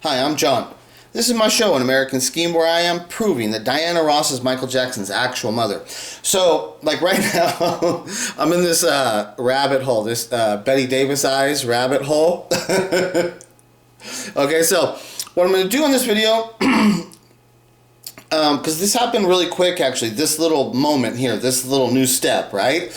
Hi, I'm John. This is my show, An American Scheme, where I am proving that Diana Ross is Michael Jackson's actual mother. So, like right now, I'm in this rabbit hole, this Bette Davis Eyes rabbit hole. Okay, so what I'm going to do in this video, because this happened really quick actually, this little moment here, this little new step, right?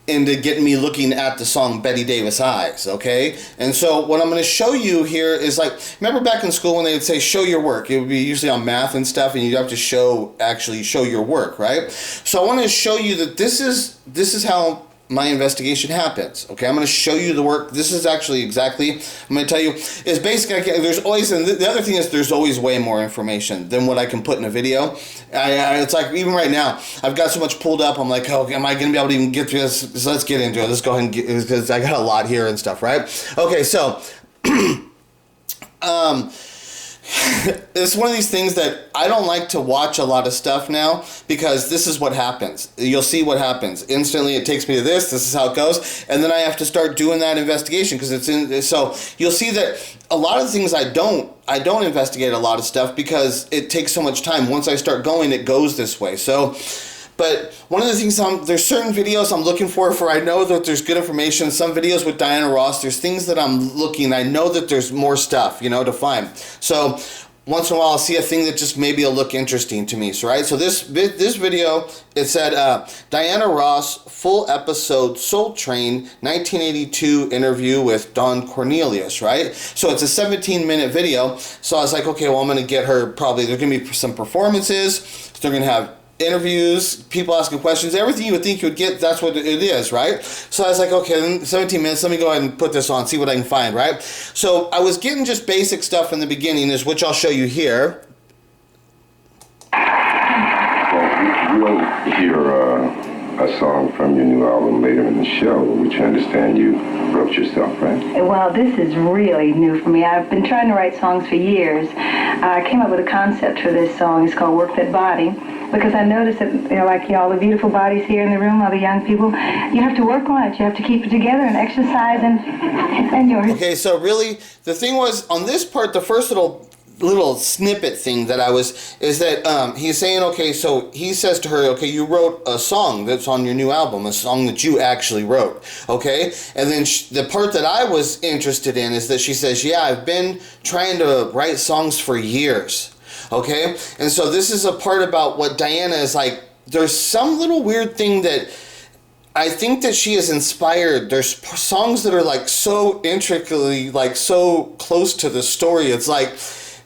Into getting me looking at the song Bette Davis Eyes, okay? And so what I'm going to show you here is like, remember back in school when they would say show your work? It would be usually on math and stuff, and you'd have to actually show your work, right? So I want to show you that this is how my investigation happens, okay? I'm going to show you the work. This is actually exactly, I'm going to tell you, is basically, there's always, and the other thing is there's always way more information than what I can put in a video. It's like, even right now, I've got so much pulled up, I'm like, oh, am I going to be able to even get through this? So let's get into it. Let's go ahead and get, because I got a lot here and stuff, right? Okay, so, it's one of these things that I don't like to watch a lot of stuff now, because this is what happens. You'll see what happens. Instantly it takes me to this is how it goes, and then I have to start doing that investigation because it's in. So you'll see that a lot of things I don't investigate a lot of stuff because it takes so much time. Once I start going, it goes this way. So, but one of the things, there's certain videos I'm looking for I know that there's good information. Some videos with Diana Ross, there's things that I'm looking, I know that there's more stuff, to find. So once in a while I'll see a thing that just maybe will look interesting to me. So, right? So this video, it said Diana Ross, full episode, Soul Train, 1982 interview with Don Cornelius, right? So it's a 17-minute video. So I was like, okay, well, I'm going to get her probably, there's going to be some performances. They're going to have interviews, people asking questions, everything you would think you would get, that's what it is, right? So I was like, okay, then 17 minutes, let me go ahead and put this on, see what I can find, right? So I was getting just basic stuff in the beginning, which I'll show you here. Well, we'll hear a song from your new album later in the show, which I understand you wrote yourself, right? Well, this is really new for me. I've been trying to write songs for years. I came up with a concept for this song. It's called Work That Body, because I noticed that, like all the beautiful bodies here in the room, all the young people, you have to work on it. You have to keep it together and exercise and yours. Okay, so really, the thing was, on this part, the first little snippet thing that is that he's saying, okay, so he says to her, okay, you wrote a song that's on your new album, a song that you actually wrote, okay? And then the part that I was interested in is that she says, yeah, I've been trying to write songs for years. Okay, and so this is a part about what Diana is like. There's some little weird thing that I think that she is inspired. There's songs that are like so intricately, like so close to the story. It's like,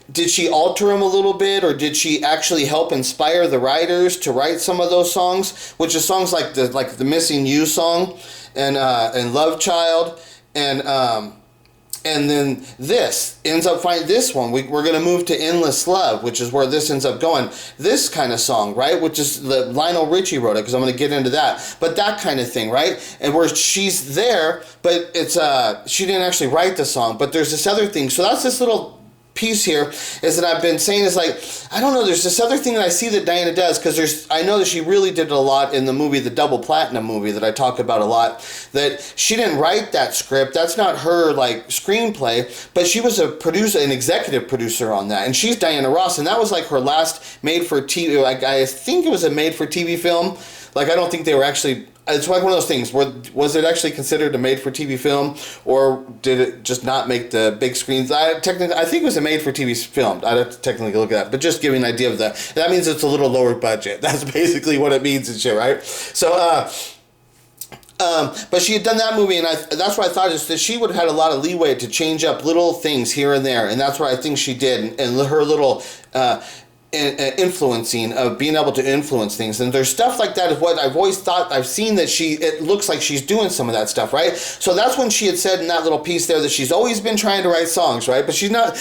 did she alter them a little bit, or did she actually help inspire the writers to write some of those songs? Which is songs like the Missing You song, and Love Child, and then this ends up finding this one. We're going to move to Endless Love, which is where this ends up going. This kind of song, right? Which is Lionel Richie wrote it, because I'm going to get into that. But that kind of thing, right? And where she's there, but it's she didn't actually write the song. But there's this other thing. So that's this little piece here is that I've been saying is like, I don't know, there's this other thing that I see that Diana does, because I know that she really did it a lot in the movie, the Double Platinum movie that I talk about a lot, that she didn't write that script. That's not her like screenplay, but she was a producer, an executive producer on that, and she's Diana Ross, and that was like her last made-for-TV, like I think it was a made-for-TV film. Like I don't think they were actually, it's like one of those things, was it actually considered a made-for-TV film, or did it just not make the big screens? I think it was a made-for-TV film. I'd have to technically look at that, but just giving an idea of that means it's a little lower budget. That's basically what it means and shit, right? So, but she had done that movie, and that's what I thought, is that she would have had a lot of leeway to change up little things here and there, and that's what I think she did, and her little influencing, of being able to influence things. And there's stuff like that is what I've always thought. I've seen that it looks like she's doing some of that stuff, right? So that's when she had said in that little piece there that she's always been trying to write songs, right? But she's not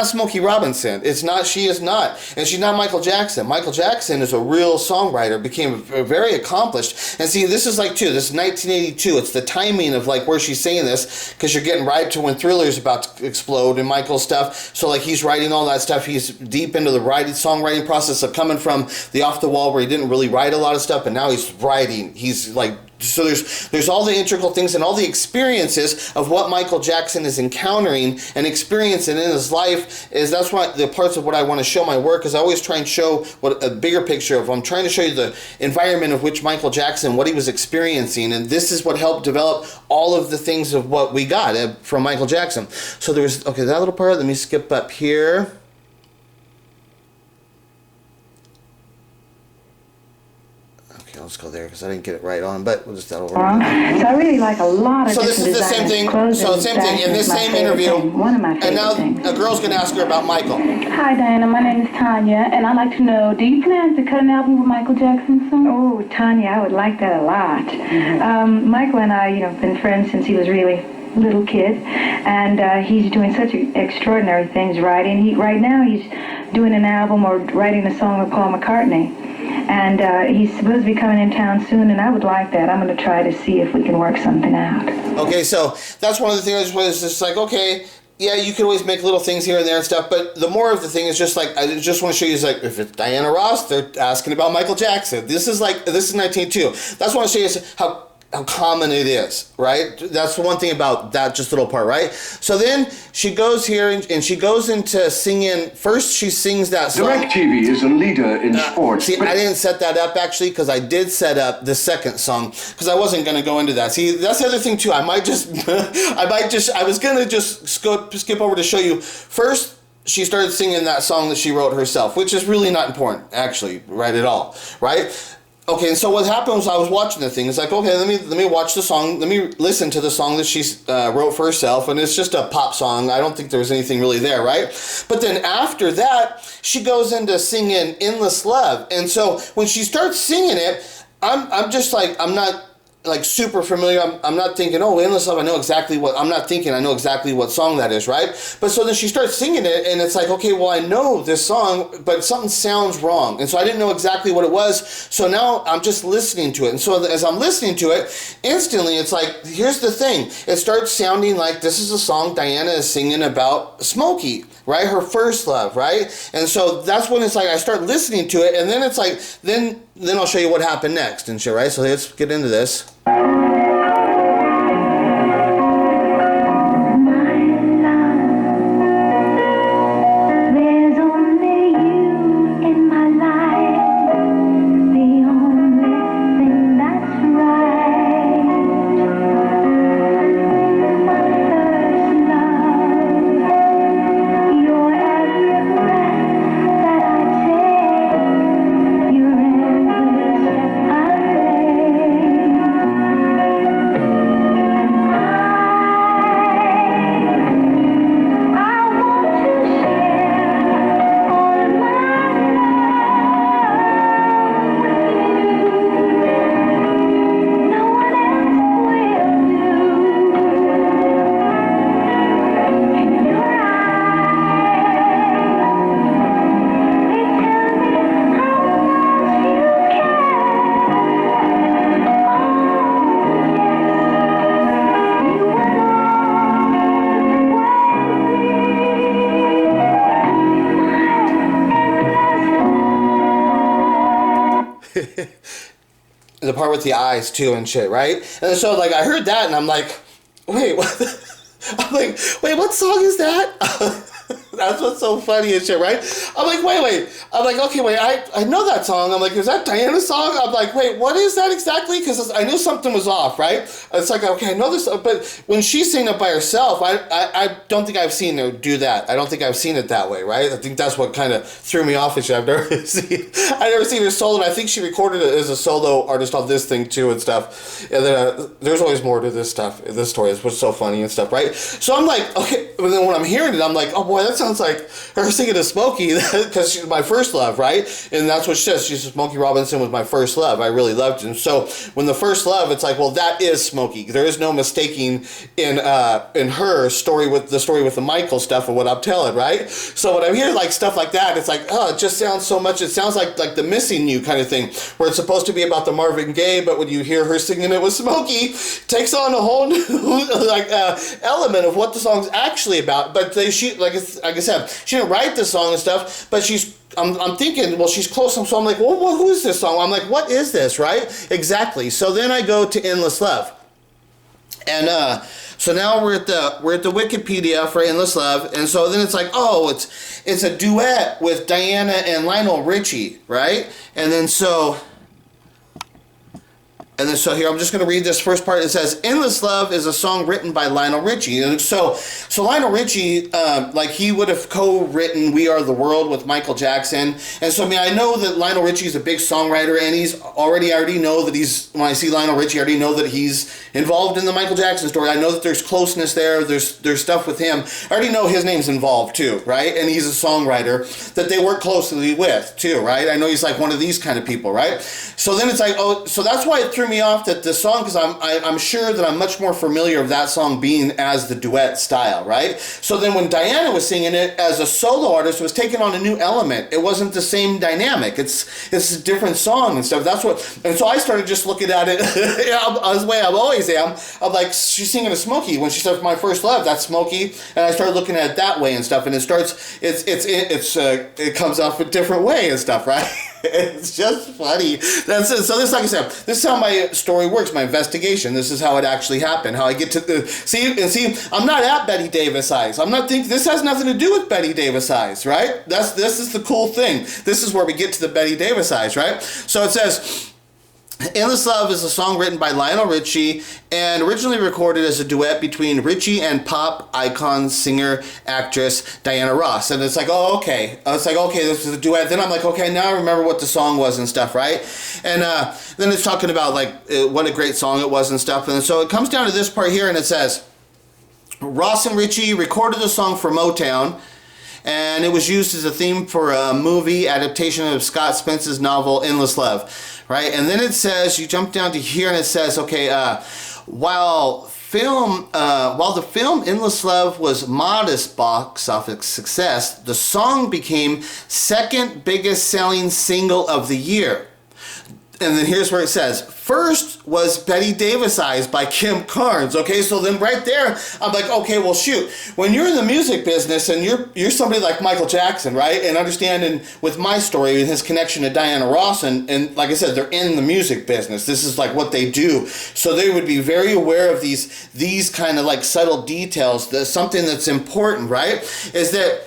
Smokey Robinson. She is not. And she's not Michael Jackson. Michael Jackson is a real songwriter, became very accomplished. And see, this is like, too, this is 1982. It's the timing of like where she's saying this, because you're getting right to when Thriller's about to explode and Michael's stuff. So like he's writing all that stuff. He's deep into the songwriting process of coming from the Off the Wall, where he didn't really write a lot of stuff, but now he's writing. He's like So there's all the integral things and all the experiences of what Michael Jackson is encountering and experiencing in his life. That's why the parts of what I want to show my work is I always try and show what a bigger picture of. I'm trying to show you the environment of which Michael Jackson, what he was experiencing, and this is what helped develop all of the things of what we got from Michael Jackson. So there was, okay, that little part, let me skip up here. Let's go there because I didn't get it right on, but we'll just that over. So I really like a lot of So this is the same thing. So same thing in this same interview. One of my favorite and now things. a girl's gonna ask her about Michael. Hi Diana, my name is Tanya, and I'd like to know, do you plan to cut an album with Michael Jackson soon? Oh, Tanya, I would like that a lot. Michael and I, been friends since he was really little kid, and he's doing such extraordinary things writing. Right now he's doing an album or writing a song with Paul McCartney. And he's supposed to be coming in town soon, and I would like that. I'm going to try to see if we can work something out. Okay, so that's one of the things was just like, okay, yeah, you can always make little things here and there and stuff, but the more of the thing is just like, I just want to show you is like, if it's Diana Ross, they're asking about Michael Jackson. This is 1902. That's what I want to show you is how common it is, right? That's the one thing about that just little part, right? So then she goes here and she goes into singing. First, she sings that song. DirecTV is a leader in sports. See, I didn't set that up actually because I did set up the second song because I wasn't going to go into that. See, that's the other thing too. I was going to just skip over to show you. First, she started singing that song that she wrote herself, which is really not important actually, right at all, right? Okay, and so what happened was I was watching the thing. It's like, okay, let me watch the song. Let me listen to the song that she wrote for herself, and it's just a pop song. I don't think there was anything really there, right? But then after that, she goes into singing "Endless Love," and so when she starts singing it, I'm just like, I'm not like super familiar. I'm not thinking, oh, Endless Love, I know exactly what, I'm not thinking I know exactly what song that is, right? But so then she starts singing it, and it's like, okay, well, I know this song, but something sounds wrong. And so I didn't know exactly what it was, so now I'm just listening to it. And so as I'm listening to it, instantly, it's like, here's the thing. It starts sounding like this is a song Diana is singing about Smokey, right? Her first love, right? And so that's when it's like, I start listening to it, and then it's like, then I'll show you what happened next and shit, right? So let's get into this. The part with the eyes too and shit, right? And so like I heard that and I'm like, wait, what? I'm like, wait, what song is that? That's what's so funny and shit, right? I'm like, wait. I'm like, okay, wait, I know that song. I'm like, is that Diana's song? I'm like, wait, what is that exactly? Because I knew something was off, right? It's like, okay, I know this, but when she's singing it by herself, I don't think I've seen her do that. I don't think I've seen it that way, right? I think that's what kind of threw me off and shit. I've never seen her solo, and I think she recorded it as a solo artist on this thing too and stuff. And then there's always more to this stuff, this story, which is so funny and stuff, right? So I'm like, okay, but then when I'm hearing it, I'm like, oh boy, that sounds like her singing to Smokey because she's my first love, right? And that's what she says. She says Smokey Robinson was my first love. I really loved him. So when the first love, it's like, well, that is Smokey. There is no mistaking in her story with the Michael stuff of what I'm telling, right? So when I hear like stuff like that, it's like, oh, it just sounds so much. It sounds like the Missing You kind of thing, where it's supposed to be about the Marvin Gaye, but when you hear her singing it with Smokey, it takes on a whole new element of what the song's actually about. But like I said, she didn't write the song and stuff, but I'm thinking, well, she's close. So I'm like, well, who is this song? I'm like, what is this, right? Exactly. So then I go to Endless Love. And so now we're at the Wikipedia for Endless Love, and so then it's like, oh, it's a duet with Diana and Lionel Richie, right? And then so here, I'm just going to read this first part. It says, Endless Love is a song written by Lionel Richie. And so Lionel Richie, like he would have co-written We Are the World with Michael Jackson. And so, I mean, I know that Lionel Richie is a big songwriter, and I already know that when I see Lionel Richie, I already know that he's involved in the Michael Jackson story. I know that there's closeness there. There's stuff with him. I already know his name's involved too, right? And he's a songwriter that they work closely with too, right? I know he's like one of these kind of people, right? So then it's like, oh, so that's why it threw me off that the song, because I'm sure that I'm much more familiar of that song being as the duet style, right? So then when Diana was singing it as a solo artist, it was taking on a new element. It wasn't the same dynamic. It's a different song and stuff. And so I started just looking at it as the way I always am. I'm like, she's singing a Smokey. When she said My First Love, that's Smokey, and I started looking at it that way and stuff. And it comes off a different way and stuff, right? It's just funny. That's it. So this, like I said, this is how my story works. My investigation. This is how it actually happened. How I get to see. I'm not at Bette Davis Eyes. I'm not thinking this has nothing to do with Bette Davis Eyes, right? This is the cool thing. This is where we get to the Bette Davis Eyes, right? So it says, Endless Love is a song written by Lionel Richie and originally recorded as a duet between Richie and pop icon, singer, actress Diana Ross. And it's like, oh, okay. I was like, okay, this is a duet. Then I'm like, okay, now I remember what the song was and stuff, right? And then it's talking about like what a great song it was and stuff. And so it comes down to this part here, and it says, Ross and Richie recorded the song for Motown, and it was used as a theme for a movie adaptation of Scott Spence's novel Endless Love. Right, and then it says, you jump down to here, and it says, okay, while the film Endless Love was modest box office success, the song became second biggest selling single of the year. And then here's where it says, first was Bette Davis Eyes by Kim Carnes. Okay, so then right there, I'm like, okay, well, shoot. When you're in the music business and you're somebody like Michael Jackson, right? And understanding with my story and his connection to Diana Ross, and like I said, they're in the music business. This is like what they do. So they would be very aware of these kind of like subtle details. Something that's important, right? Is that,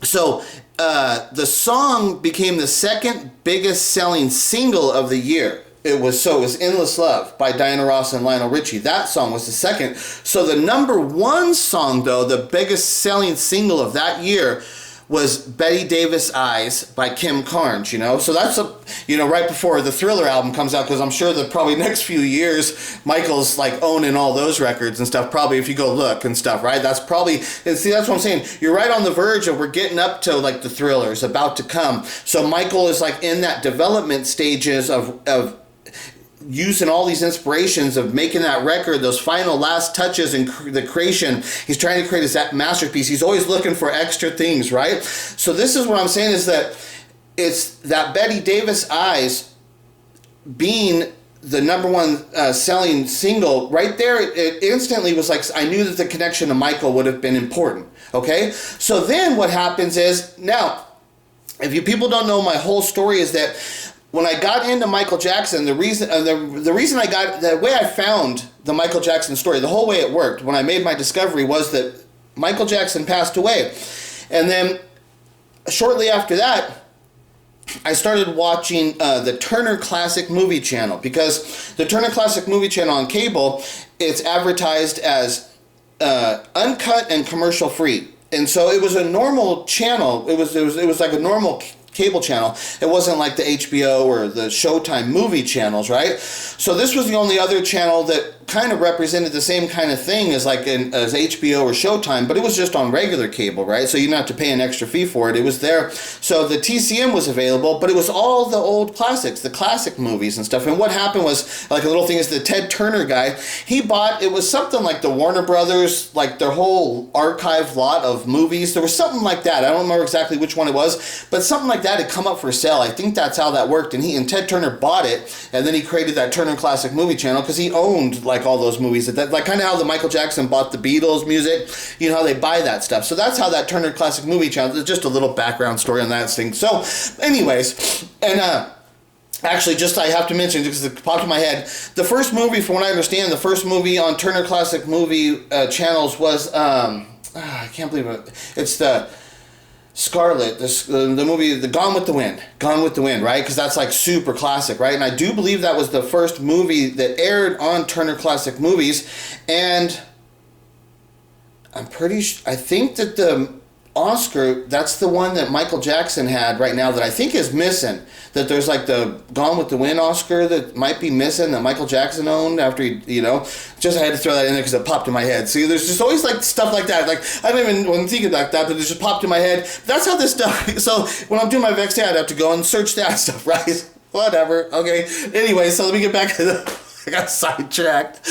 so the song became the second biggest selling single of the year. It was Endless Love by Diana Ross and Lionel Richie. That song was the second. So the number one song, though, the biggest selling single of that year, was Bette Davis Eyes by Kim Carnes, you know? So that's, right before the Thriller album comes out, because I'm sure that probably next few years, Michael's like owning all those records and stuff, probably if you go look and stuff, right? That's probably, and see, that's what I'm saying. You're right on the verge of we're getting up to like the Thriller's about to come. So Michael is like in that development stages of using all these inspirations of making that record, those final last touches and the creation. He's trying to create his masterpiece. He's always looking for extra things, right? So this is what I'm saying, is that it's that Bette Davis Eyes being the number one selling single right there. It instantly was like, I knew that the connection to Michael would have been important. Okay, so then what happens is, now if you people don't know my whole story, is that when I got into Michael Jackson, the reason the way I found the Michael Jackson story, the whole way it worked when I made my discovery, was that Michael Jackson passed away. And then shortly after that, I started watching the Turner Classic Movie Channel, because the Turner Classic Movie Channel on cable, it's advertised as uncut and commercial free. And so it was a normal channel. It was like a normal cable channel. It wasn't like the HBO or the Showtime movie channels, right? So this was the only other channel that kind of represented the same kind of thing as as HBO or Showtime, but it was just on regular cable, right? So you didn't have to pay an extra fee for it. It was there. So the TCM was available, but it was all the old classics, the classic movies and stuff. And what happened was, like a little thing is, the Ted Turner guy, he bought, it was something like the Warner Brothers, like their whole archive lot of movies. There was something like that. I don't remember exactly which one it was, but something like like that had come up for sale. I think that's how that worked. And Ted Turner bought it, and then he created that Turner Classic Movie Channel because he owned like all those movies. Like kind of how the Michael Jackson bought the Beatles music. You know how they buy that stuff. So that's how that Turner Classic Movie Channel. There's just a little background story on that thing. So, anyways, and actually, just I have to mention, because it popped in my head, the first movie, from what I understand, the first movie on Turner Classic Movie channels was, I can't believe it, it's the Scarlet, the movie, the Gone with the Wind, right? Because that's like super classic, right? And I do believe that was the first movie that aired on Turner Classic Movies, and I think that the Oscar, that's the one that Michael Jackson had right now that I think is missing. That there's like the Gone with the Wind Oscar that might be missing that Michael Jackson owned after he, just I had to throw that in there because it popped in my head. See, there's just always like stuff like that. Like, I don't even want to think about that, but it just popped in my head. That's how this stuff, so when I'm doing my Vexay, I'd have to go and search that stuff, right? Whatever, okay. Anyway, so let me get back to I got sidetracked.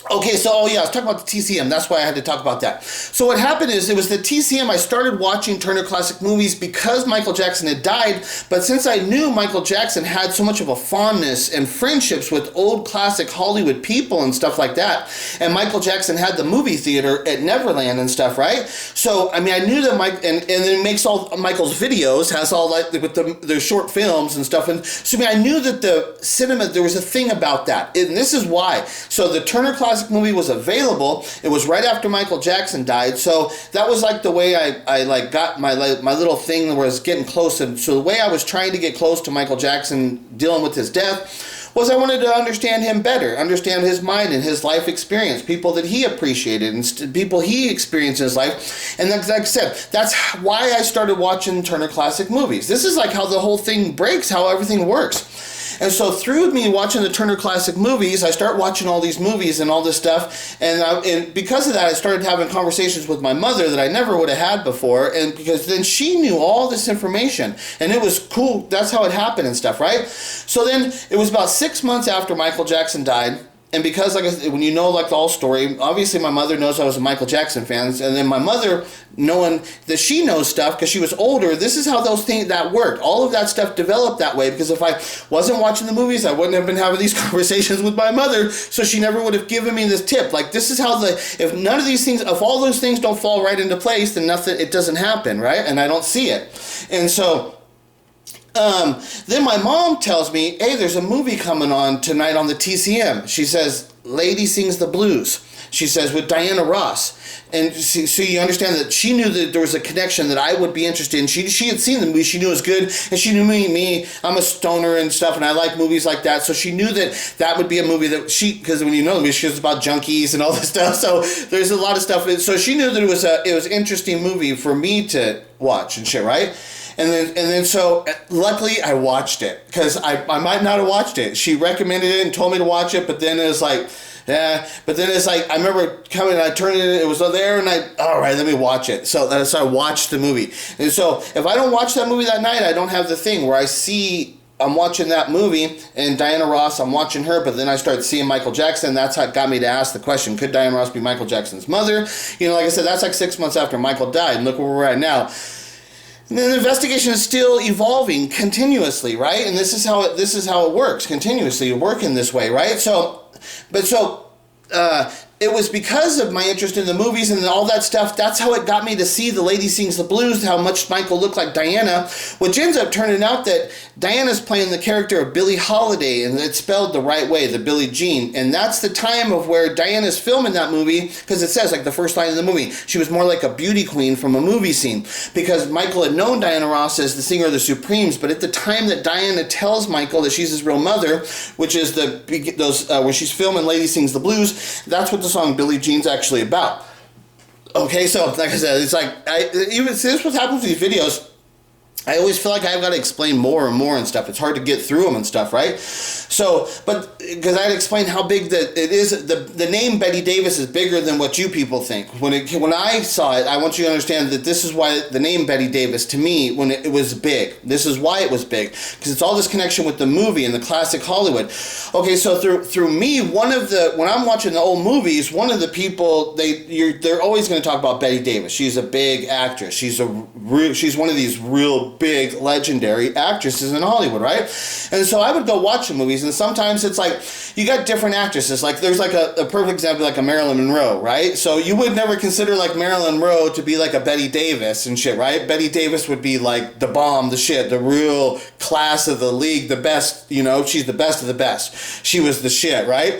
Oh yeah, I was talking about the TCM. That's why I had to talk about that. So what happened is, it was the TCM. I started watching Turner Classic Movies because Michael Jackson had died. But since I knew Michael Jackson had so much of a fondness and friendships with old classic Hollywood people and stuff like that, and Michael Jackson had the movie theater at Neverland and stuff, right? So I mean, I knew that Mike, and then it makes all Michael's videos, has all like with the short films and stuff. And so I mean, I knew that the cinema, there was a thing about that, and this is why. So the Turner Classic Movie was available. It was right after Michael Jackson died, so that was like the way I like got my little thing that was getting close. And so the way I was trying to get close to Michael Jackson dealing with his death was I wanted to understand him better, understand his mind and his life experience, people that he appreciated and people he experienced in his life. And like I said, that's why I started watching Turner Classic Movies. This is like how the whole thing breaks, how everything works. And so through me watching the Turner Classic Movies, I start watching all these movies and all this stuff. And because of that, I started having conversations with my mother that I never would have had before. And because then she knew all this information. And it was cool. That's how it happened and stuff, right? So then it was about 6 months after Michael Jackson died. And because, like I said, when you know like the whole story, obviously my mother knows I was a Michael Jackson fan, and then my mother knowing that she knows stuff because she was older. This is how those things that worked. All of that stuff developed that way because if I wasn't watching the movies, I wouldn't have been having these conversations with my mother. So she never would have given me this tip. Like this is how if none of these things, if all those things don't fall right into place, then nothing, it doesn't happen, right? And I don't see it, and so. Then my mom tells me, hey, there's a movie coming on tonight on the TCM. She says, Lady Sings the Blues. She says, with Diana Ross. And so you understand that she knew that there was a connection that I would be interested in. She had seen the movie. She knew it was good. And she knew me. I'm a stoner and stuff, and I like movies like that. So she knew that would be a movie that because when you know the movie, she was about junkies and all this stuff. So there's a lot of stuff. So she knew that it was an interesting movie for me to watch and shit, right? And then so luckily I watched it because I might not have watched it. She recommended it and told me to watch it, but then it was like, yeah. But then it's like I remember coming and I turned it was there and all right, let me watch it. So I watched the movie. And so if I don't watch that movie that night, I don't have the thing where I'm watching that movie and Diana Ross, I'm watching her, but then I started seeing Michael Jackson. That's how it got me to ask the question, could Diana Ross be Michael Jackson's mother? Like I said, that's like 6 months after Michael died, and look where we're at now. And then the investigation is still evolving continuously, right? And this is how it works, continuously working this way, right? It was because of my interest in the movies and all that stuff. That's how it got me to see The Lady Sings the Blues, how much Michael looked like Diana, which ends up turning out that Diana's playing the character of Billie Holiday, and it's spelled the right way, the Billie Jean. And that's the time of where Diana's filming that movie, because it says, like the first line of the movie, she was more like a beauty queen from a movie scene. Because Michael had known Diana Ross as the singer of the Supremes, but at the time that Diana tells Michael that she's his real mother, which is when she's filming Lady Sings the Blues, that's what the song Billie Jean's actually about. Okay, so like I said, it's like this is what happens with these videos. I always feel like I've got to explain more and more and stuff. It's hard to get through them and stuff, right? So, but because I had to explain how big that it is, the name Bette Davis is bigger than what you people think. When I saw it, I want you to understand that this is why the name Bette Davis, to me, when it was big. This is why it was big, because it's all this connection with the movie and the classic Hollywood. Okay, so through me, when I'm watching the old movies, one of the people they're always going to talk about Bette Davis. She's a big actress. She's one of these real big legendary actresses in Hollywood, right? And so I would go watch the movies, and sometimes it's like you got different actresses. Like there's like a perfect example, like a Marilyn Monroe, right? So you would never consider like Marilyn Monroe to be like a Bette Davis and shit, right? Bette Davis would be like the bomb, the shit, the real class of the league, the best, she's the best of the best. She was the shit, right?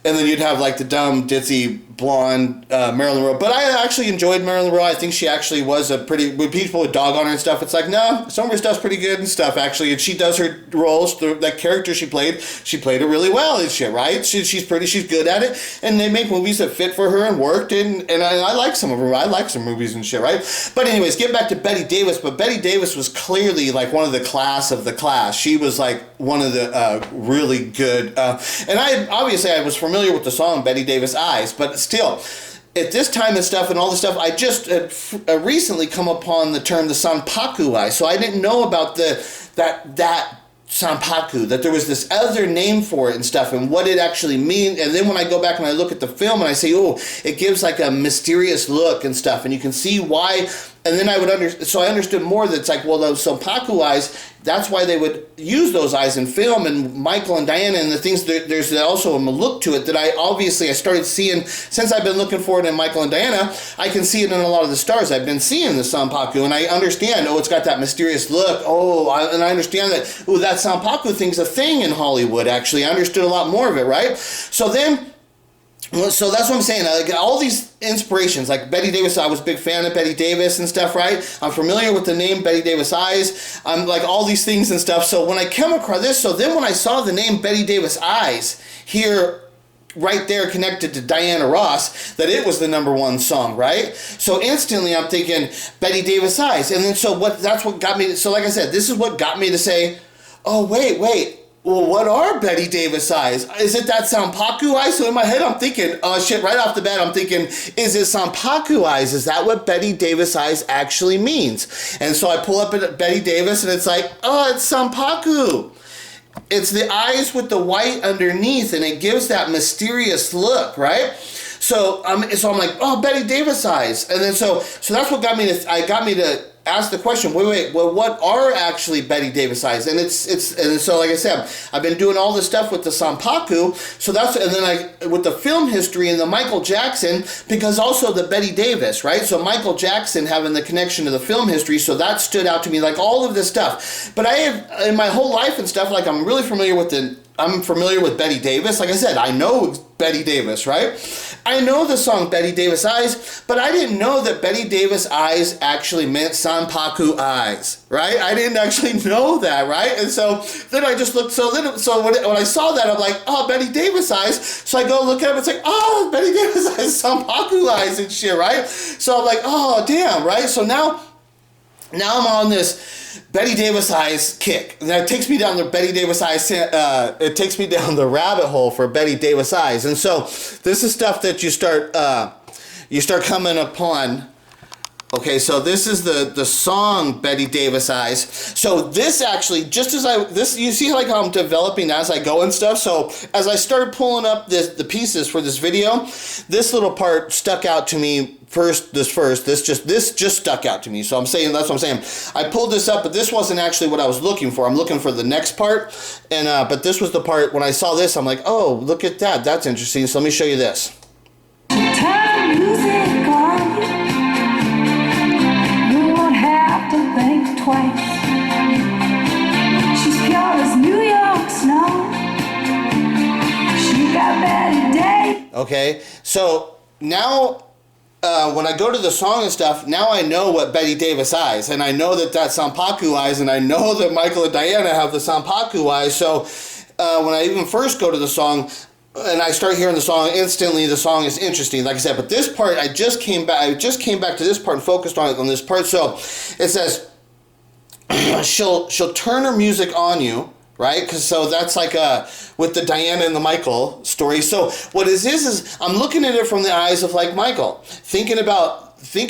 And then you'd have like the dumb, ditzy, blonde Marilyn Monroe. But I actually enjoyed Marilyn Monroe. I think she actually was a pretty... When people would dog on her and stuff, it's like, no, some of her stuff's pretty good and stuff, actually. And she does her roles. That character she played it really well and shit, right? She's good at it. And they make movies that fit for her and worked. And I like some of her. I like some movies and shit, right? But anyways, get back to Bette Davis. But Bette Davis was clearly like one of the class of the class. She was like one of the really good... and I was familiar with the song Bette Davis Eyes, but still, at this time and stuff and all this stuff, I just recently come upon the term the Sanpaku Eyes, so I didn't know about that Sanpaku, that there was this other name for it and stuff, and what it actually means. And then when I go back and I look at the film and I say, oh, it gives like a mysterious look and stuff, and you can see why. And then I understood more that it's like, well, those Sanpaku eyes, that's why they would use those eyes in film. And Michael and Diana and the things, there's also a look to it that I started seeing, since I've been looking for it in Michael and Diana, I can see it in a lot of the stars. I've been seeing the Sanpaku, and I understand, it's got that mysterious look. And I understand that, that Sanpaku thing's a thing in Hollywood, actually. I understood a lot more of it, right? So that's what I'm saying. Like all these inspirations, like Bette Davis, I was a big fan of Bette Davis and stuff, right? I'm familiar with the name Bette Davis Eyes. I'm like all these things and stuff. So when I came across this, so then when I saw the name Bette Davis Eyes here, right there connected to Diana Ross, that it was the #1 song, right? So instantly I'm thinking Bette Davis Eyes. And then that's what got me, so like I said, this is what got me to say, oh, wait. Well, what are Bette Davis eyes? Is it that Sanpaku eyes? So in my head, I'm thinking, right off the bat, I'm thinking, is it Sanpaku eyes? Is that what Bette Davis eyes actually means? And so I pull up at Bette Davis, and it's like, it's Sanpaku. It's the eyes with the white underneath, and it gives that mysterious look, right? So I'm like, oh, Bette Davis eyes. And then so that's what got me to ask the question, well, what are actually Bette Davis eyes? And so like I said, I've been doing all this stuff with the Sanpaku, and then with the film history and the Michael Jackson, because also the Bette Davis, right? So Michael Jackson having the connection to the film history, so that stood out to me, like all of this stuff. But I have, in my whole life and stuff, like I'm familiar with Bette Davis. Like I said, I know Bette Davis, right? I know the song Bette Davis Eyes, but I didn't know that Bette Davis Eyes actually meant Sanpaku Eyes, right? I didn't actually know that, right? And so then I just looked, so when I saw that, I'm like, oh, Bette Davis Eyes. So I go look at it, it's like, oh, Bette Davis Eyes, Sanpaku Eyes and shit, right? So I'm like, oh, damn, right? So now I'm on this Bette Davis Eyes kick. And that takes me down the Bette Davis Eyes, it takes me down the rabbit hole for Bette Davis Eyes. And so this is stuff that you start coming upon. Okay, so this is the song Bette Davis Eyes. So this actually, you see like how I'm developing as I go and stuff. So as I started pulling up the pieces for this video, this little part stuck out to me this just stuck out to me. So that's what I'm saying. I pulled this up, but this wasn't actually what I was looking for. I'm looking for the next part, and but this was the part when I saw this. I'm like, oh, look at that. That's interesting. So let me show you this. Turn music on. You won't have to think twice. She's pure as New York snow. She got Betty Day. Okay, so now. When I go to the song and stuff, now I know what Bette Davis Eyes, and I know that's Sanpaku Eyes, and I know that Michael and Diana have the Sanpaku Eyes. So when I even first go to the song and I start hearing the song, instantly the song is interesting, like I said. But this part, I just came back to this part and focused on this part. So it says, she'll turn her music on you, right? Because so that's like with the Diana and the Michael story. So what it is I'm looking at it from the eyes of like Michael, think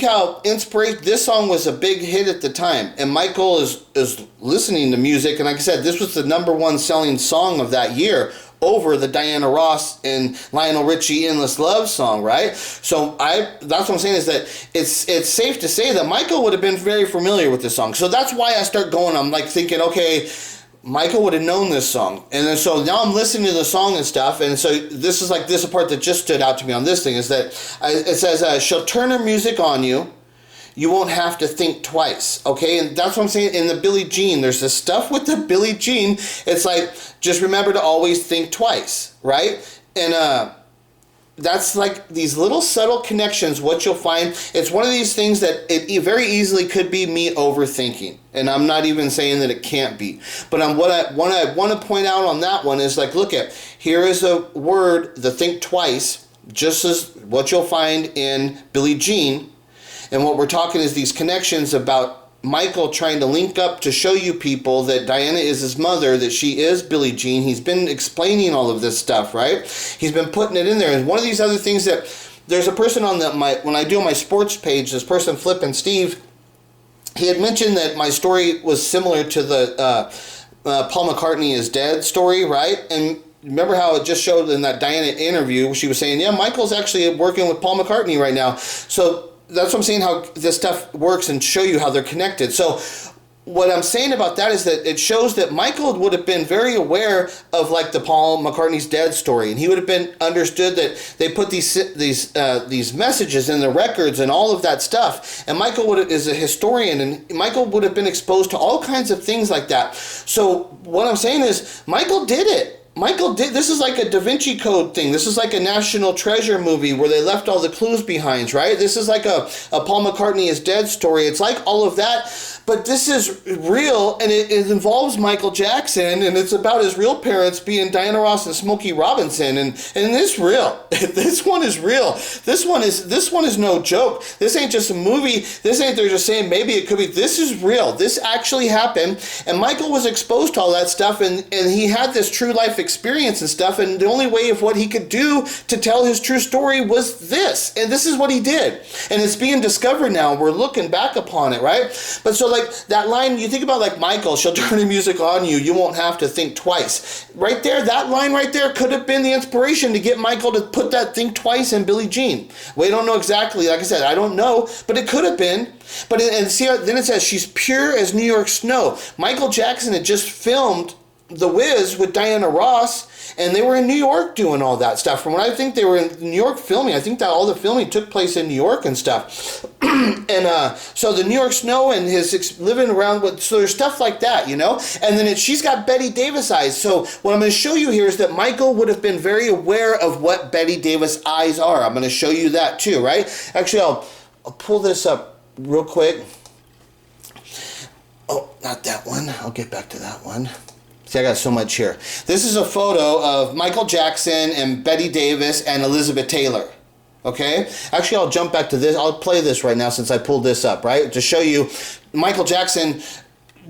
how inspiration. This song was a big hit at the time, and Michael is listening to music, and like I said, this was the #1 selling song of that year over the Diana Ross and Lionel Richie Endless Love song, right? So that's what I'm saying is that it's safe to say that Michael would have been very familiar with this song. So that's why I start going, I'm like thinking, okay, Michael would have known this song. And then so now I'm listening to the song and stuff, and so this is like this part that just stood out to me on this thing is that it says, she'll turn her music on you. You won't have to think twice, okay? And that's what I'm saying in the Billie Jean. There's this stuff with the Billie Jean. It's like, just remember to always think twice, right? And that's like these little subtle connections, what you'll find. It's one of these things that it very easily could be me overthinking. And I'm not even saying that it can't be. But what I want to point out on that one is like, look at, here is a word, the think twice, just as what you'll find in Billie Jean. And what we're talking is these connections about Michael trying to link up to show you people that Diana is his mother, that she is Billie Jean. He's been explaining all of this stuff, right? He's been putting it in there. And one of these other things that, there's a person on when I do my sports page, this person, Flippin' Steve, he had mentioned that my story was similar to the Paul McCartney is dead story, right? And remember how it just showed in that Diana interview, she was saying, yeah, Michael's actually working with Paul McCartney right now. So that's what I'm saying, how this stuff works and show you how they're connected. So what I'm saying about that is that it shows that Michael would have been very aware of like the Paul McCartney's dead story, and he would have been understood that they put these messages in the records and all of that stuff. And Michael is a historian, and Michael would have been exposed to all kinds of things like that. So what I'm saying is Michael did it. This is like a Da Vinci Code thing. This is like a National Treasure movie where they left all the clues behind, right? This is like a Paul McCartney is dead story. It's like all of that, but this is real, and it involves Michael Jackson, and it's about his real parents being Diana Ross and Smokey Robinson, and it's real. This one is real. This one is no joke. This ain't just a movie. This ain't they're just saying maybe it could be. This is real. This actually happened, and Michael was exposed to all that stuff, and he had this true life experience and stuff, and the only way of what he could do to tell his true story was this, and this is what he did, and it's being discovered now. We're looking back upon it, right? But so like that line, you think about like Michael, she'll turn her music on you, you won't have to think twice. Right there, that line right there could have been the inspiration to get Michael to put that think twice in Billie Jean. We don't know exactly, like I said, I don't know, but it could have been. But and see, then it says she's pure as New York snow. Michael Jackson had just filmed The Wiz with Diana Ross, and they were in New York doing all that stuff. From what I think, they were in New York filming. I think that all the filming took place in New York and stuff. And so the New York snow and his living around with, so there's stuff like that, you know? And then she's got Bette Davis eyes. So what I'm going to show you here is that Michael would have been very aware of what Bette Davis eyes are. I'm going to show you that too, right? Actually, I'll pull this up real quick. Oh, not that one. I'll get back to that one. See, I got so much here. This is a photo of Michael Jackson and Bette Davis and Elizabeth Taylor. Okay? Actually, I'll jump back to this. I'll play this right now since I pulled this up, right? To show you Michael Jackson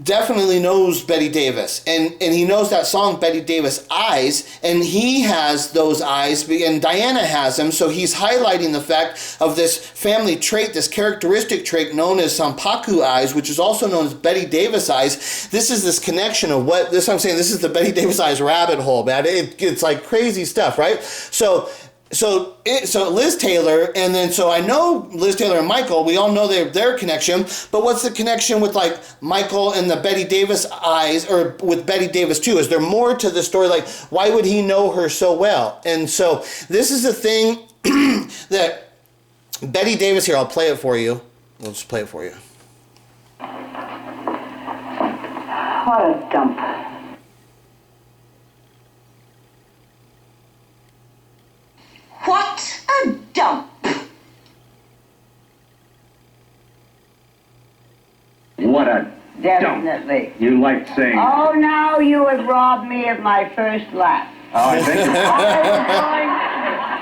definitely knows Bette Davis, and he knows that song Bette Davis Eyes, and he has those eyes, and Diana has them, so he's highlighting the fact of this family trait, this characteristic trait known as Sanpaku Eyes, which is also known as Bette Davis Eyes. This is this connection of what, this I'm saying, this is the Bette Davis Eyes rabbit hole, man. It's like crazy stuff, right? So Liz Taylor, and then so I know Liz Taylor and Michael, we all know their connection, but what's the connection with like Michael and the Bette Davis Eyes, or with Bette Davis too? Is there more to the story? Like, why would he know her so well? And so this is the thing that Bette Davis, here, I'll play it for you. We'll just play it for you. What a dump. What a dump! What a Definitely. dump. You like saying... Oh, now you have robbed me of my first laugh. Oh, I think...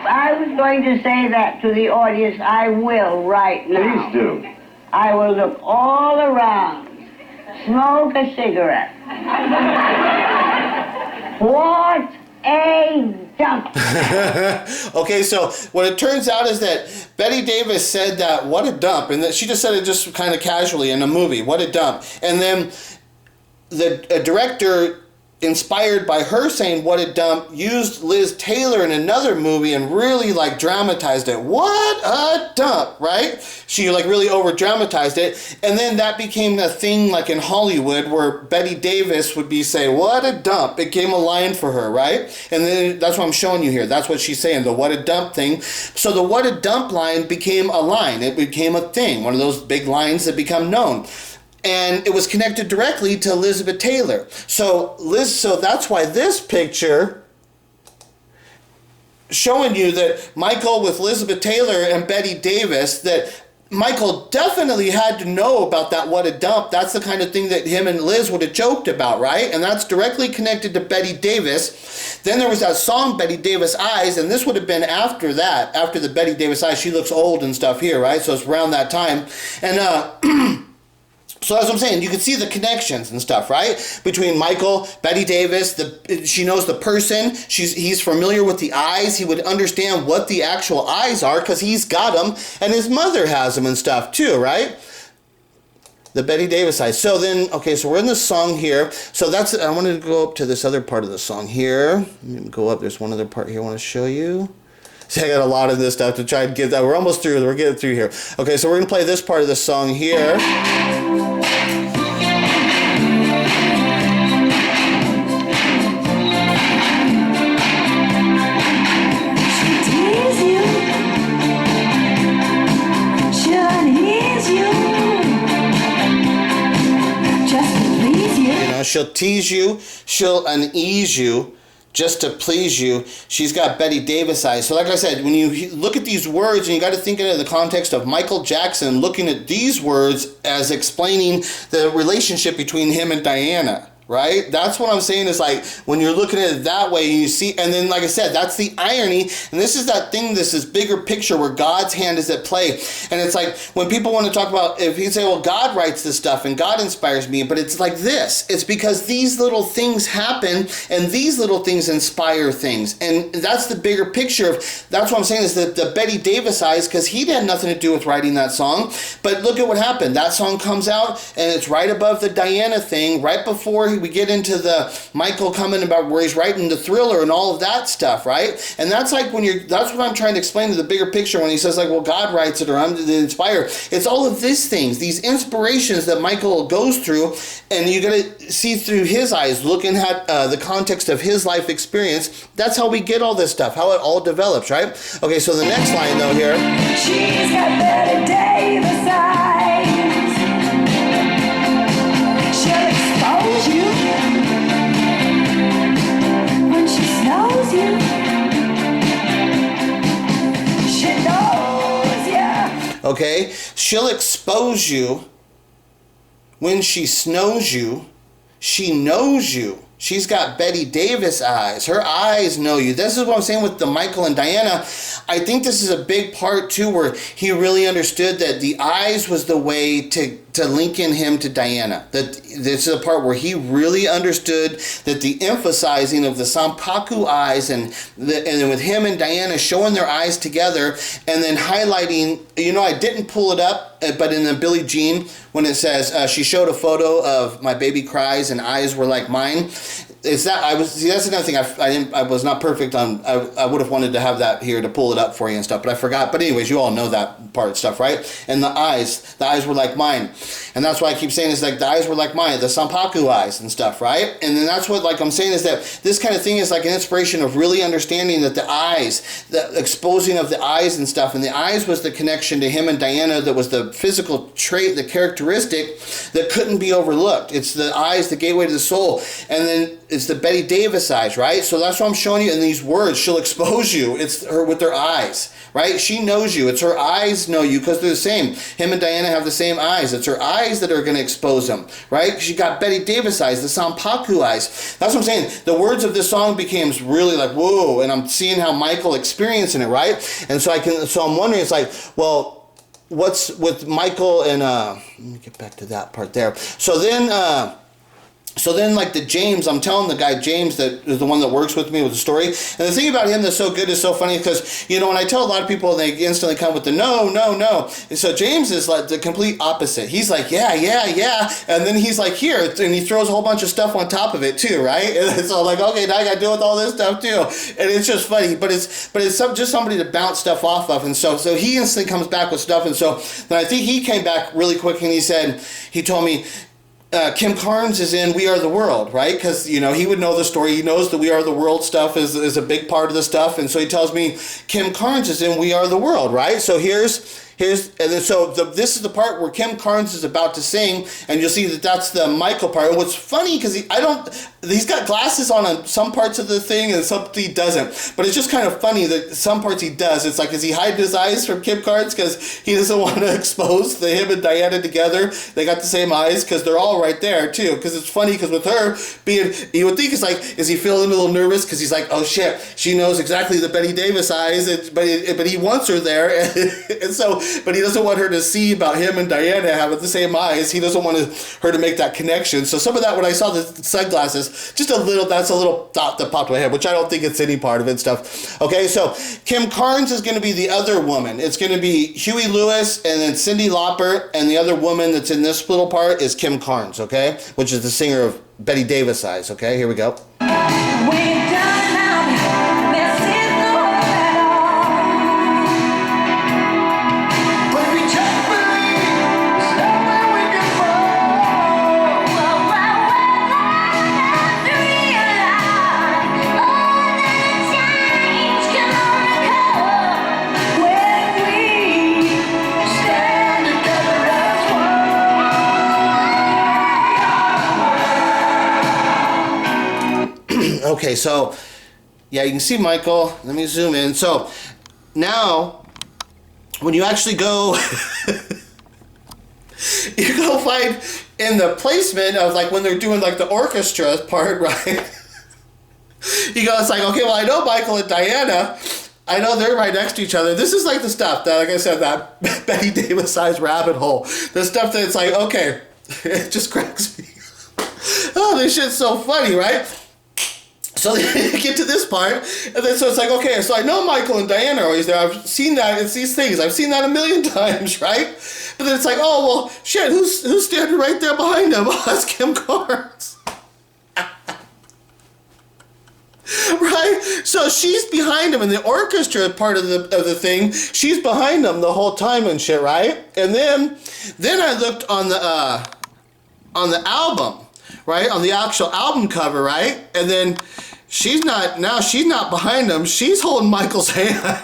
I was going to say that to the audience. I will right now. Please do. I will look all around smoke a cigarette. What a dump. Okay, so what it turns out is that Bette Davis said that, what a dump, and that she just said it just kind of casually in a movie, what a dump. And then the director, inspired by her saying what a dump, used Liz Taylor in another movie and really like dramatized it. What a dump, right? She like really over dramatized it, and then that became a thing like in Hollywood where Bette Davis would be saying what a dump. It became a line for her, right? And then that's what I'm showing you here. That's what she's saying, the what a dump thing. So the what a dump line became a line. It became a thing, one of those big lines that become known. And it was connected directly to Elizabeth Taylor. So that's why this picture showing you that Michael with Elizabeth Taylor and Bette Davis, that Michael definitely had to know about that what a dump. That's the kind of thing that him and Liz would have joked about, right? And that's directly connected to Bette Davis. Then there was that song, Bette Davis Eyes, and this would have been after that, after the Bette Davis Eyes. She looks old and stuff here, right? So it's around that time. And so as I'm saying, you can see the connections and stuff, right? Between Michael, Bette Davis, she knows the person, he's familiar with the eyes, he would understand what the actual eyes are because he's got them, and his mother has them and stuff too, right? The Bette Davis eyes. So then, okay, so we're in the song here. So I wanted to go up to this other part of the song here. Let me go up, there's one other part here I want to show you. See, I got a lot of this stuff to try and get that. We're almost through. We're getting through here. Okay, so we're going to play this part of the song here. She'll tease you, she'll unease you, just to please you. She's got Bette Davis eyes. So like I said, when you look at these words, and you got to think in the context of Michael Jackson, looking at these words as explaining the relationship between him and Diana. Right? That's what I'm saying is like when you're looking at it that way, you see, and then like I said, that's the irony, and this is that thing, this bigger picture where God's hand is at play. And it's like when people want to talk about, if you say, well, God writes this stuff and God inspires me, but it's like this, it's because these little things happen and these little things inspire things, and that's the bigger picture of, that's what I'm saying is that the Bette Davis eyes, because he had nothing to do with writing that song, but look at what happened. That song comes out and it's right above the Diana thing, right before we get into the Michael coming about where he's writing the Thriller and all of that stuff, right? And that's like that's what I'm trying to explain to the bigger picture when he says like, well, God writes it or I'm the inspirer. It's all of these things, these inspirations that Michael goes through, and you gotta see through his eyes, looking at the context of his life experience. That's how we get all this stuff, how it all develops, right? Okay, so the next line though here. She's got Bette Davis eyes. She'll expose you when she snows you. She knows ya. Okay, she'll expose you when she snows you. She knows you. She's got Bette Davis eyes. Her eyes know you. This is what I'm saying with the Michael and Diana. I think this is a big part too where he really understood that the eyes was the way to link in him to Diana. That this is a part where he really understood that the emphasizing of the Sanpaku eyes and then with him and Diana showing their eyes together and then highlighting, I didn't pull it up, but in the Billie Jean, when it says, she showed a photo of my baby cries and eyes were like mine. That's another thing I was not perfect on. I would have wanted to have that here to pull it up for you and stuff, but I forgot. But anyways, you all know that part of stuff, right? And the eyes were like mine. And that's why I keep saying it's like the eyes were like mine, the Sanpaku eyes and stuff, right? And then that's what like I'm saying is that this kind of thing is like an inspiration of really understanding that the eyes, the exposing of the eyes and stuff, and the eyes was the connection to him and Diana that was the physical trait, the characteristic that couldn't be overlooked. It's the eyes, the gateway to the soul. And then it's the Bette Davis eyes, right? So that's what I'm showing you in these words. She'll expose you. It's her with her eyes, right? She knows you. It's her eyes know you because they're the same. Him and Diana have the same eyes. It's her eyes that are going to expose them, right? She got Bette Davis eyes, the Sanpaku eyes. That's what I'm saying. The words of this song became really like, whoa, and I'm seeing how Michael experiencing it, right? And so I'm wondering, it's like, well, what's with Michael and let me get back to that part there. So then, like the James, I'm telling the guy James that is the one that works with me with the story. And the thing about him that's so good is so funny because, you know, when I tell a lot of people, they instantly come with the no. And so James is like the complete opposite. He's like, yeah. And then he's like, here. And he throws a whole bunch of stuff on top of it too, right? And so I'm like, okay, now I got to deal with all this stuff too. And it's just funny. But it's just somebody to bounce stuff off of. And so he instantly comes back with stuff. And so then I think he came back really quick and he told me, Kim Carnes is in We Are the World, right? Because, you know, he would know the story. He knows the We Are the World stuff is a big part of the stuff. And so he tells me Kim Carnes is in We Are the World, right? So this is the part where Kim Carnes is about to sing, and you'll see that that's the Michael part. And what's funny, because he's got glasses on some parts of the thing and some he doesn't. But it's just kind of funny that some parts he does. It's like, is he hiding his eyes from Kim Carnes because he doesn't want to expose him and Diana together? They got the same eyes because they're all right there too. Because it's funny because with her being, you would think it's like, is he feeling a little nervous because he's like, oh shit, she knows exactly the Betty Davis eyes, but he wants her there, and so. But he doesn't want her to see about him and Diana having the same eyes. He doesn't want her to make that connection. So some of that, when I saw the sunglasses, that's a little thought that popped in my head, which I don't think it's any part of it stuff. Okay, so Kim Carnes is going to be the other woman. It's going to be Huey Lewis and then Cyndi Lauper, and the other woman that's in this little part is Kim Carnes, okay? Which is the singer of Betty Davis Eyes, okay? Here we go. Okay, so, yeah, you can see Michael. Let me zoom in. So, now, when you actually go, you go find in the placement of, like, when they're doing, like, the orchestra part, right? You go, it's like, okay, well, I know Michael and Diana. I know they're right next to each other. This is, like, the stuff that, like I said, that Betty Davis-sized rabbit hole. The stuff that it's like, okay, it just cracks me. Oh, this shit's so funny, right? So they get to this part, and then so it's like, okay, so I know Michael and Diana are always there. I've seen that. It's these things. I've seen that a million times, right? But then it's like, oh, well, shit, who's standing right there behind him? Oh, that's Kim Carnes. Right? So she's behind him in the orchestra part of the thing. She's behind him the whole time and shit, right? And then I looked on the album, right? On the actual album cover, right? And then she's not behind him. She's holding Michael's hand.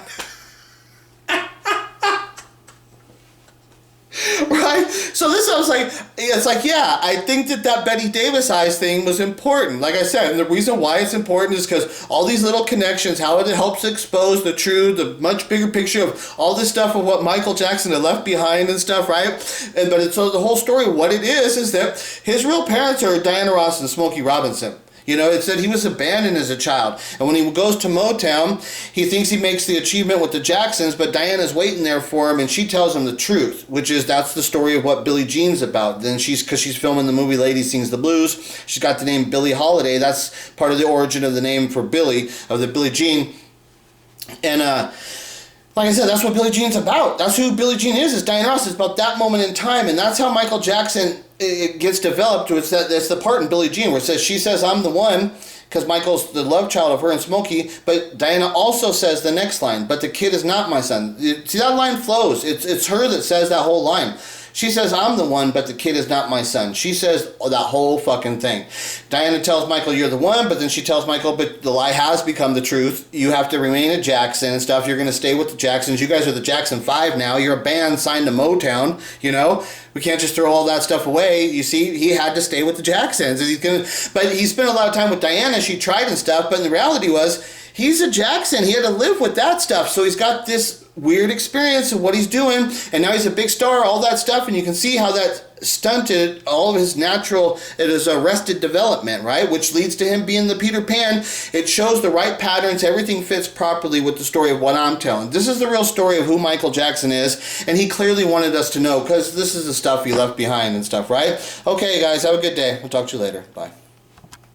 Right? So this, I was like, it's like, yeah, I think that Betty Davis Eyes thing was important. Like I said, and the reason why it's important is because all these little connections, how it helps expose the much bigger picture of all this stuff of what Michael Jackson had left behind and stuff, right? But it's so the whole story, what it is that his real parents are Diana Ross and Smokey Robinson. You know, it said he was abandoned as a child. And when he goes to Motown, he thinks he makes the achievement with the Jacksons, but Diana's waiting there for him, and she tells him the truth, that's the story of what Billie Jean's about. Then because she's filming the movie Lady Sings the Blues, she's got the name Billie Holiday. That's part of the origin of the name for Billie, of the Billie Jean. And, like I said, that's what Billie Jean's about. That's who Billie Jean is Diana Ross. It's about that moment in time, and that's how Michael Jackson it gets developed. It's the part in Billie Jean where it says, she says, I'm the one, because Michael's the love child of her and Smokey, but Diana also says the next line, but the kid is not my son. See, that line flows. It's her that says that whole line. She says, I'm the one, but the kid is not my son. She says that whole fucking thing. Diana tells Michael, you're the one, but then she tells Michael, but the lie has become the truth. You have to remain a Jackson and stuff. You're going to stay with the Jacksons. You guys are the Jackson 5 now. You're a band signed to Motown, you know. We can't just throw all that stuff away. You see, he had to stay with the Jacksons. But he spent a lot of time with Diana. She tried and stuff, but the reality was, he's a Jackson. He had to live with that stuff. So he's got this weird experience of what he's doing, and now he's a big star, all that stuff, and you can see how that stunted all of his natural, it is arrested development, right? Which leads to him being the Peter Pan. It shows the right patterns, everything fits properly with the story of what I'm telling. This is the real story of who Michael Jackson is, and he clearly wanted us to know, because this is the stuff he left behind and stuff, right? Okay, guys, have a good day. We'll talk to you later. Bye.